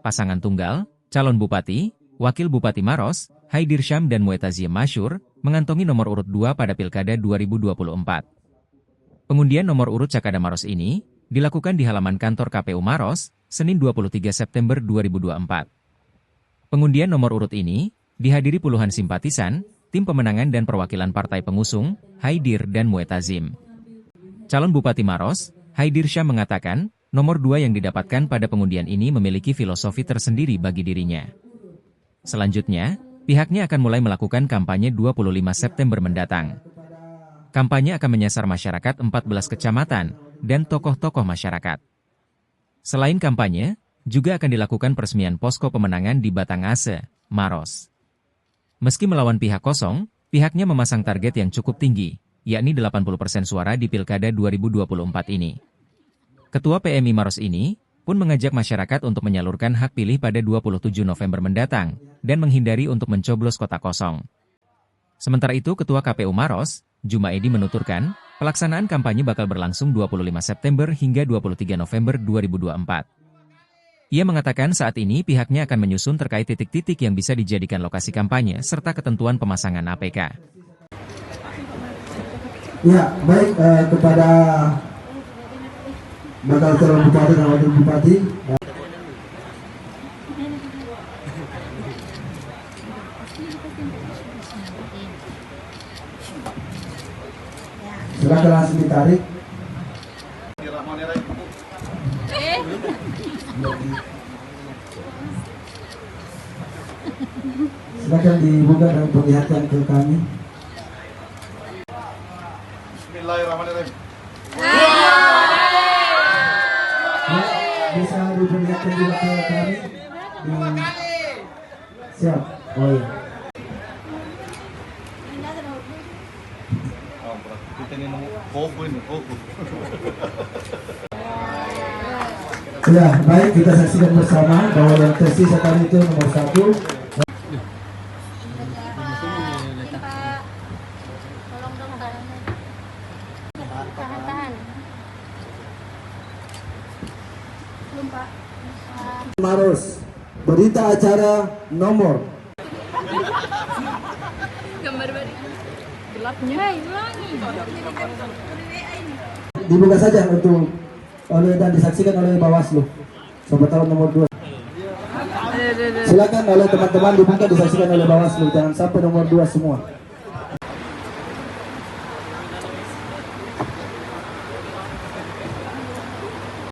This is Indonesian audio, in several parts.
pasangan tunggal, calon bupati, wakil bupati Maros, Haidir Syam dan Muetaziem Masyur, mengantongi nomor urut 2 pada Pilkada 2024. Pengundian nomor urut Cakada Maros ini dilakukan di halaman kantor KPU Maros, Senin 23 September 2024. Pengundian nomor urut ini dihadiri puluhan simpatisan, tim pemenangan dan perwakilan partai pengusung, Haidir dan Muetaziem. Calon Bupati Maros, Haidir Syam mengatakan, nomor 2 yang didapatkan pada pengundian ini memiliki filosofi tersendiri bagi dirinya. Selanjutnya, pihaknya akan mulai melakukan kampanye 25 September mendatang. Kampanye akan menyasar masyarakat 14 kecamatan dan tokoh-tokoh masyarakat. Selain kampanye, juga akan dilakukan peresmian posko pemenangan di Batanghase, Maros. Meski melawan pihak kosong, pihaknya memasang target yang cukup tinggi, yakni 80% suara di Pilkada 2024 ini. Ketua PMI Maros ini pun mengajak masyarakat untuk menyalurkan hak pilih pada 27 November mendatang, dan menghindari untuk mencoblos kotak kosong. Sementara itu Ketua KPU Maros, Jumaedi menuturkan, pelaksanaan kampanye bakal berlangsung 25 September hingga 23 November 2024. Ia mengatakan saat ini pihaknya akan menyusun terkait titik-titik yang bisa dijadikan lokasi kampanye serta ketentuan pemasangan APK. Ya, baik kepada bakal calon bupati dan wakil bupati. Silakan langsung ditarik. Silakan dibuka dan perlihatkan ke kami. Bismillahirrahmanirrahim. Bisa diperlihatkan juga ke kami. Siap. Oh iya. Ya, baik, kita saksikan bersama bahwa yang tersisa tadi itu nomor 1. Maros, berita acara nomor. Gambar gelapnya Dibuka saja untuk dan disaksikan oleh Bawaslu. Sobat tahun nomor 2. Silakan oleh teman-teman dibuka disaksikan oleh Bawaslu. Jangan sampai nomor 2 semua.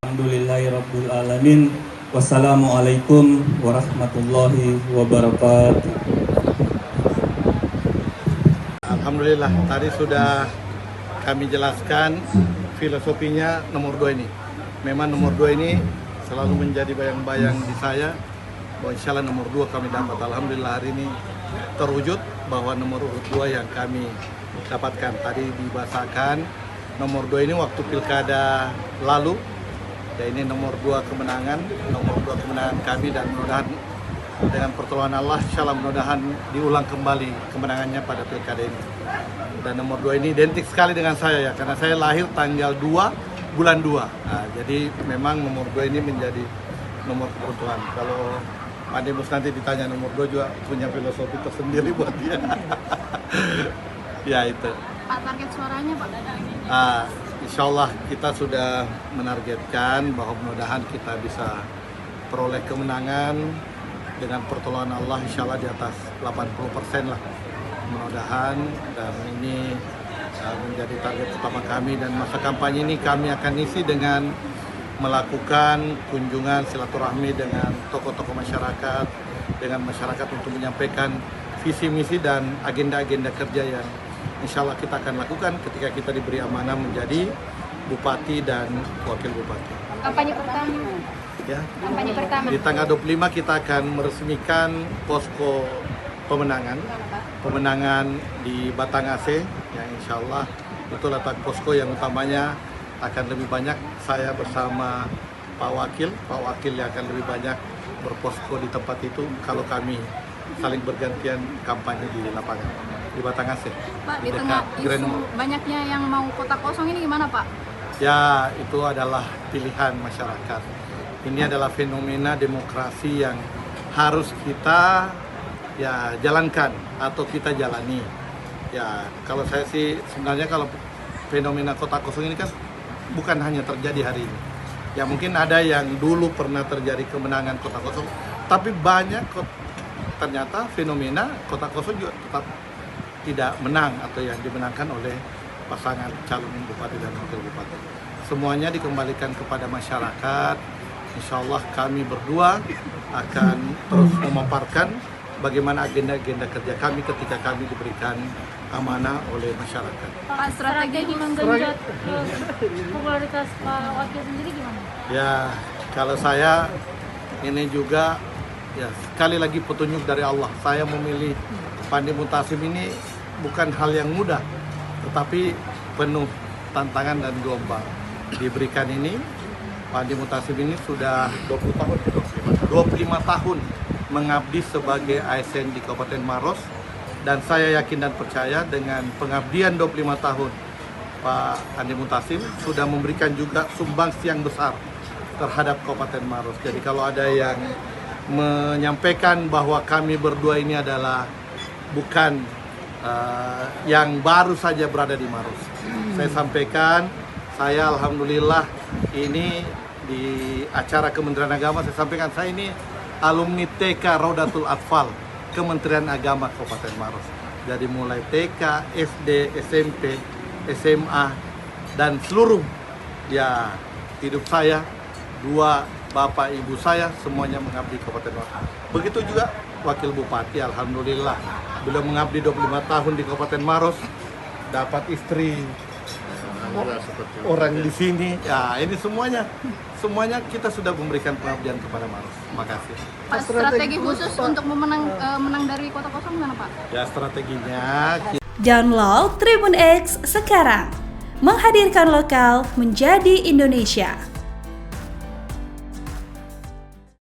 Alhamdulillahirabbil alamin. Wassalamualaikum warahmatullahi wabarakatuh. Alhamdulillah, tadi sudah kami jelaskan filosofinya nomor 2 ini. Memang nomor 2 ini selalu menjadi bayang-bayang di saya bahwa insya Allah nomor 2 kami dapat. Alhamdulillah hari ini terwujud bahwa nomor urut 2 yang kami dapatkan. Tadi dibahasakan nomor 2 ini waktu pilkada lalu. Ya, ini nomor 2 kemenangan kami, dan mudah-mudahan dengan pertolongan Allah insya Allah mudah-mudahan diulang kembali kemenangannya pada pilkada ini. Dan nomor 2 ini identik sekali dengan saya ya, karena saya lahir tanggal 2 bulan 2. Nah, jadi memang nomor 2 ini menjadi nomor keberuntungan. Kalau Pak Demus nanti ditanya nomor 2 juga punya filosofi tersendiri buat dia. Ya itu. Pak, target suaranya Pak? Insya Allah kita sudah menargetkan bahwa mudah-mudahan kita bisa peroleh kemenangan dengan pertolongan Allah, insya Allah di atas 80% lah mudah-mudahan. Dan ini menjadi target utama kami, dan masa kampanye ini kami akan isi dengan melakukan kunjungan silaturahmi dengan tokoh-tokoh masyarakat, dengan masyarakat untuk menyampaikan visi misi dan agenda-agenda kerja yang insya Allah kita akan lakukan ketika kita diberi amanah menjadi bupati dan wakil bupati. Kampanye pertama. Ya. Kampanye pertama. Di tanggal 25 kita akan meresmikan posko pemenangan di Batanghase, yang insya Allah itu letak posko yang utamanya akan lebih banyak saya bersama Pak Wakil yang akan lebih banyak berposko di tempat itu kalau kami saling bergantian kampanye di lapangan di Batanghase. Pak, di tengah isu banyaknya yang mau kotak kosong ini gimana Pak? Ya, itu adalah pilihan masyarakat. ini adalah fenomena demokrasi yang harus kita ya jalankan atau kita jalani. Ya, kalau saya sih sebenarnya kalau fenomena kota kosong ini kan bukan hanya terjadi hari ini. Ya mungkin ada yang dulu pernah terjadi kemenangan kota kosong, tapi banyak ternyata fenomena kota kosong juga tetap tidak menang atau yang dimenangkan oleh pasangan calon bupati dan wakil bupati. Semuanya dikembalikan kepada masyarakat. Insya Allah kami berdua akan terus memaparkan bagaimana agenda-agenda kerja kami ketika kami diberikan amanah oleh masyarakat. Pak, strategi menggenjot popularitas Pak Wakil sendiri gimana? Ya, kalau saya ini juga ya sekali lagi petunjuk dari Allah. Saya memilih Pandi Mutasim ini bukan hal yang mudah, tetapi penuh tantangan dan gelombang. Diberikan ini, Pandi Mutasim ini sudah 25 tahun mengabdi sebagai ASN di Kabupaten Maros, dan saya yakin dan percaya dengan pengabdian 25 tahun Pak Andi Mutasim sudah memberikan juga sumbangsi yang besar terhadap Kabupaten Maros. Jadi kalau ada yang menyampaikan bahwa kami berdua ini adalah bukan yang baru saja berada di Maros, saya sampaikan, saya alhamdulillah ini di acara Kementerian Agama saya sampaikan saya ini alumni TK Raudatul Atfal Kementerian Agama Kabupaten Maros. Jadi mulai TK, SD, SMP, SMA dan seluruh ya hidup saya, dua bapak ibu saya semuanya mengabdi Kabupaten Maros. Begitu juga Wakil Bupati, alhamdulillah beliau mengabdi 25 tahun di Kabupaten Maros, dapat istri orang di sini. Ya, ini semuanya kita sudah memberikan pengabdian kepada Maros. Terima kasih. Pak, strategi khusus untuk menang dari kota kosong gimana Pak? Ya, strateginya Download Tribun X sekarang. Menghadirkan lokal menjadi Indonesia.